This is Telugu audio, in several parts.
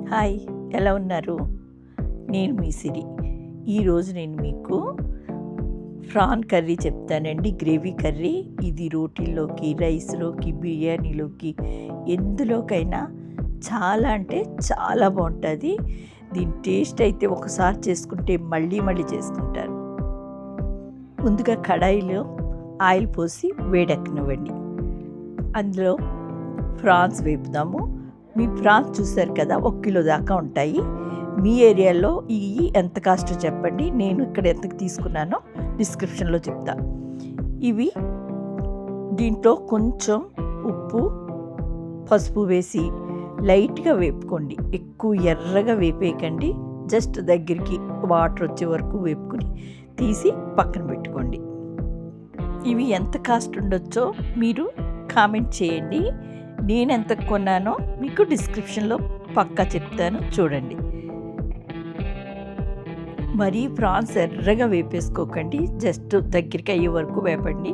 హాయ్, ఎలా ఉన్నారు? నేను మీ సిరి. ఈరోజు నేను మీకు ప్రాన్ కర్రీ చెప్తానండి. Gravy curry. ఇది రోటీల్లోకి, రైస్లోకి, బిర్యానీలోకి ఎందులోకైనా చాలా అంటే చాలా బాగుంటుంది. దీని టేస్ట్ అయితే ఒకసారి చేసుకుంటే మళ్ళీ మళ్ళీ చేసుకుంటారు. ముందుగా కడాయిలో ఆయిల్ పోసి వేడెక్కనివ్వండి. అందులో ప్రాన్స్ వేపుదాము. మీ ప్రాన్స్ చూసారు కదా, 1 కిలో దాకా ఉంటాయి. మీ ఏరియాలో ఇవి ఎంత కాస్ట్ చెప్పండి. నేను ఇక్కడ ఎంతకు తీసుకున్నానో డిస్క్రిప్షన్లో చెప్తా. ఇవి దీంట్లో కొంచెం ఉప్పు, పసుపు వేసి లైట్గా వేపుకోండి. ఎక్కువ ఎర్రగా వేపేయకండి. జస్ట్ దగ్గరికి వాటర్ వచ్చే వరకు వేపుకొని తీసి పక్కన పెట్టుకోండి. ఇవి ఎంత కాస్ట్ ఉండొచ్చో మీరు కామెంట్ చేయండి. నేను ఎంత కొన్నానో మీకు డిస్క్రిప్షన్లో పక్కా చెప్తాను, చూడండి. మరీ ప్రాన్స్ ఎర్రగా వేపేసుకోకండి. జస్ట్ దగ్గరికి అయ్యే వరకు వేపండి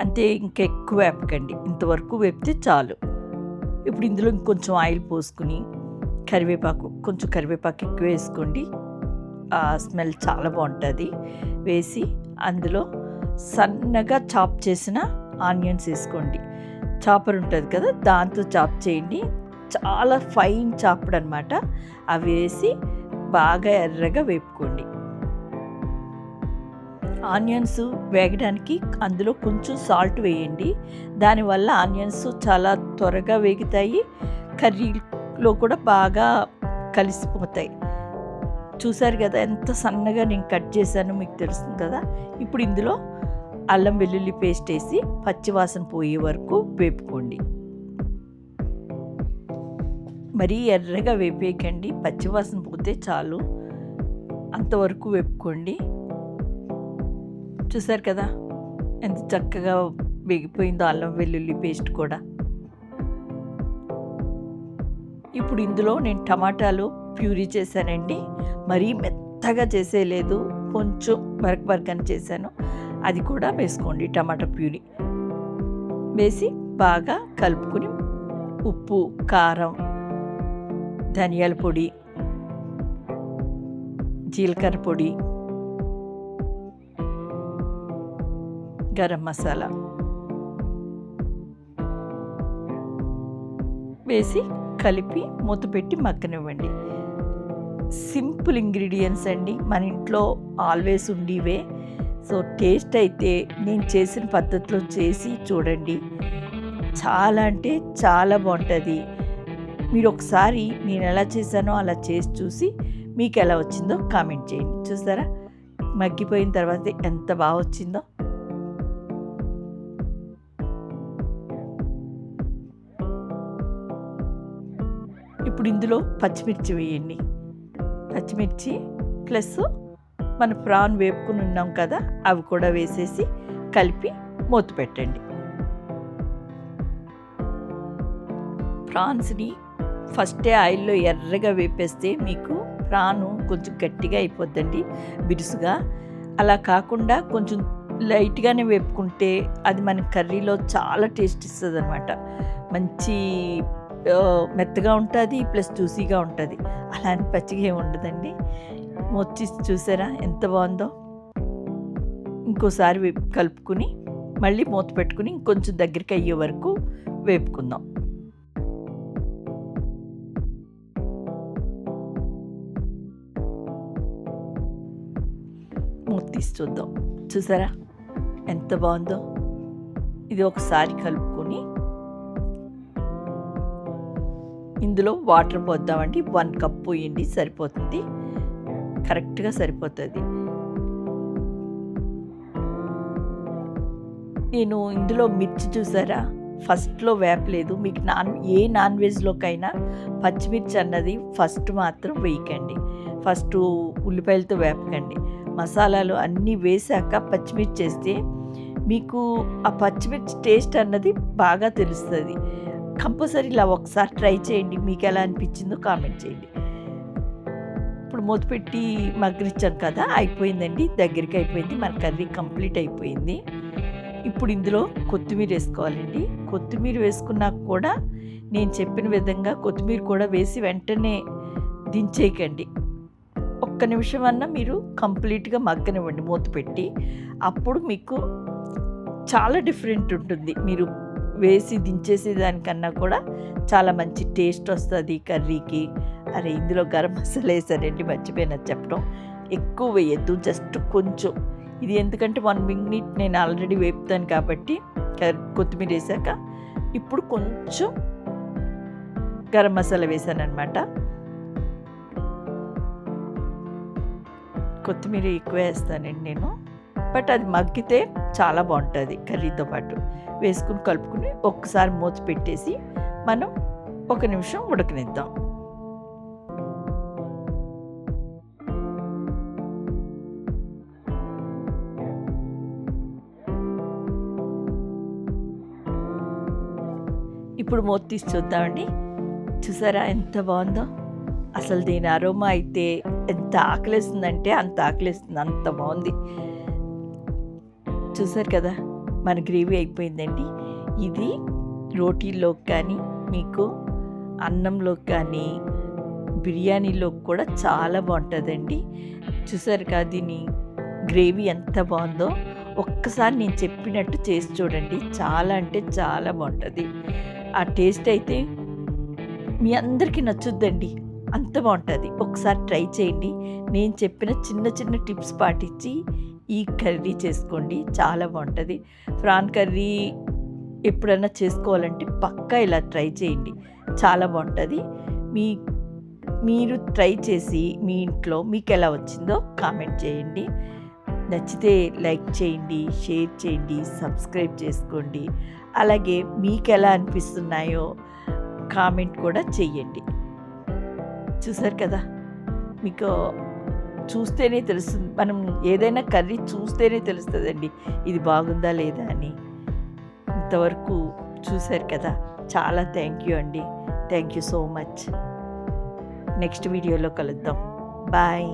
అంతే. ఇంకా ఎక్కువ వేపకండి. ఇంతవరకు వేపితే చాలు. ఇప్పుడు ఇందులో ఇంకొంచెం ఆయిల్ పోసుకుని కొంచెం కరివేపాకు ఎక్కువ వేసుకోండి. ఆ స్మెల్ చాలా బాగుంటుంది. వేసి అందులో సన్నగా చాప్ చేసిన ఆనియన్స్ వేసుకోండి. చాపర్ ఉంటుంది కదా, దాంతో చాప్ చేయండి. చాలా ఫైన్ చాప్డ్ అనమాట. అవి వేసి బాగా ఎర్రగా వేపుకోండి. ఆనియన్స్ వేగడానికి అందులో కొంచెం సాల్ట్ వేయండి. దానివల్ల ఆనియన్స్ చాలా త్వరగా వేగుతాయి. కర్రీలో కూడా బాగా కలిసిపోతాయి. చూసారు కదా ఎంత సన్నగా నేను కట్ చేశానో, మీకు తెలుస్తుంది కదా. ఇప్పుడు ఇందులో అల్లం వెల్లుల్లి పేస్ట్ వేసి పచ్చివాసన పోయే వరకు వేపుకోండి. మరీ ఎర్రగా వేపేయకండి. పచ్చివాసన పోతే చాలు, అంతవరకు వేపుకోండి. చూసారు కదా ఎంత చక్కగా వేగిపోయిందో అల్లం వెల్లుల్లి పేస్ట్ కూడా. ఇప్పుడు ఇందులో నేను టమాటాలు ప్యూరీ చేశానండి. మరీ మెత్తగా చేసేయలేదు, కొంచెం బరకని చేశాను. అది కూడా వేసుకోండి. టమాటా ప్యూరీ వేసి బాగా కలుపుకొని ఉప్పు, కారం, ధనియాల పొడి, జీలకర్ర పొడి, గరం మసాలా వేసి కలిపి మూత పెట్టి మగ్గనివ్వండి. సింపుల్ ఇంగ్రీడియంట్స్ అండి, మన ఇంట్లో ఆల్వేస్ ఉండేవే. సో టేస్ట్ అయితే నేను చేసిన పద్ధతిలో చేసి చూడండి. చాలా అంటే చాలా బాగుంటుంది. మీరు ఒకసారి నేను ఎలా చేశానో అలా చేసి చూసి మీకు ఎలా వచ్చిందో కామెంట్ చేయండి. చూసారా మగ్గిపోయిన తర్వాత ఎంత బాగా వచ్చిందో. ఇప్పుడు ఇందులో పచ్చిమిర్చి వేయండి. పచ్చిమిర్చి ప్లస్ మన ప్రాన్ వేపుకుని ఉన్నాం కదా, అవి కూడా వేసేసి కలిపి మూత పెట్టండి. ప్రాన్స్ని ఫస్టే ఆయిల్లో ఎర్రగా వేపేస్తే మీకు ప్రాను కొంచెం గట్టిగా అయిపోద్దండి, బిరుసుగా. అలా కాకుండా కొంచెం లైట్గానే వేపుకుంటే అది మన కర్రీలో చాలా టేస్ట్ ఇస్తుంది అనమాట. మంచి మెత్తగా ఉంటుంది, ప్లస్ జ్యూసీగా ఉంటుంది. అలాంటి పచ్చిగా ఏమి ఉండదండి. మొచ్చి చూసారా ఎంత బాగుందో. ఇంకోసారి కలుపుకుని మళ్ళీ మూత పెట్టుకుని ఇంకొంచెం దగ్గరికి అయ్యే వరకు వేపుకుందాం. మూత తీసి చూద్దాం. చూసారా ఎంత బాగుందో. ఇది ఒకసారి కలుపుకొని ఇందులో వాటర్ పోద్దామండి. 1 కప్ పోయండి, సరిపోతుంది. కరెక్ట్గా సరిపోతుంది. నేను ఇందులో మిర్చి చూసారా ఫస్ట్లో వేపలేదు. మీకు నాన్ వెజ్లోకైనా పచ్చిమిర్చి అన్నది ఫస్ట్ మాత్రం వేయకండి. ఫస్ట్ ఉల్లిపాయలతో వేపకండి. మసాలాలు అన్నీ వేసాక పచ్చిమిర్చి వేస్తే మీకు ఆ పచ్చిమిర్చి టేస్ట్ అన్నది బాగా తెలుస్తుంది. కంపల్సరీ ఇలా ఒకసారి ట్రై చేయండి. మీకు ఎలా అనిపించిందో కామెంట్ చేయండి. ఇప్పుడు మూత పెట్టి మగ్గనిచ్చాను కదా, అయిపోయిందండి. దగ్గరికి అయిపోయింది. మన కర్రీ కంప్లీట్ అయిపోయింది. ఇప్పుడు ఇందులో కొత్తిమీర వేసుకోవాలండి. కొత్తిమీర వేసుకున్నాక కూడా నేను చెప్పిన విధంగా కొత్తిమీర కూడా వేసి వెంటనే దించేయకండి. ఒక్క నిమిషం అన్నా మీరు కంప్లీట్గా మగ్గనివ్వండి మూత పెట్టి. అప్పుడు మీకు చాలా డిఫరెంట్ ఉంటుంది. మీరు వేసి దించేసే దానికన్నా కూడా చాలా మంచి టేస్ట్ వస్తుంది కర్రీకి. అరే ఇందులో గరం మసాలా వేసానండి, మర్చిపోయినా చెప్పడం. ఎక్కువ వేయద్దు, జస్ట్ కొంచెం. ఇది ఎందుకంటే 1 మినిట్ నేను ఆల్రెడీ వేపుతాను కాబట్టి కొత్తిమీర వేసాక ఇప్పుడు కొంచెం గరం మసాలా వేసాను అనమాట. కొత్తిమీర ఎక్కువ వేస్తానండి నేను, బట్ అది మగ్గితే చాలా బాగుంటుంది కర్రీతో పాటు. వేసుకుని కలుపుకుని ఒక్కసారి మూత పెట్టేసి మనం 1 నిమిషం ఉడకనిద్దాం. ఇప్పుడు మూత తీసి చూద్దామండి. చూసారా ఎంత బాగుందో. అసలు దీని అరోమా అయితే ఎంత ఆకలేస్తుందంటే అంత ఆకలేస్తుంది, అంత బాగుంది. చూసారు కదా, మన గ్రేవీ అయిపోయిందండి. ఇది రోటీలోకి కానీ, మీకు అన్నంలోకి కానీ, బిర్యానీలోకి కూడా చాలా బాగుంటుందండి. చూసారు కదా దీని గ్రేవీ ఎంత బాగుందో. ఒక్కసారి నేను చెప్పినట్టు చేసి చూడండి, చాలా అంటే చాలా బాగుంటుంది. ఆ టేస్ట్ అయితే మీ అందరికీ నచ్చుద్దండి, అంత బాగుంటుంది. ఒకసారి ట్రై చేయండి. నేను చెప్పిన చిన్న చిన్న టిప్స్ పాటించి ఈ కర్రీ చేసుకోండి, చాలా బాగుంటుంది. ప్రాన్ కర్రీ ఎప్పుడైనా చేసుకోవాలంటే పక్కా ఇలా ట్రై చేయండి, చాలా బాగుంటుంది. మీరు ట్రై చేసి మీ ఇంట్లో మీకు ఎలా వచ్చిందో కామెంట్ చేయండి. నచ్చితే లైక్ చేయండి, షేర్ చేయండి, సబ్స్క్రైబ్ చేసుకోండి. అలాగే మీకు ఎలా అనిపిస్తున్నాయో కామెంట్ కూడా చెయ్యండి. చూసారు కదా, మీకు చూస్తేనే తెలుస్తుంది. మనం ఏదైనా కర్రీ చూస్తేనే తెలుస్తుందండి ఇది బాగుందా లేదా అని. ఇంతవరకు చూసారు కదా, చాలా థ్యాంక్ యూ అండి. Thank you so much. Next వీడియోలో కలుద్దాం. బాయ్.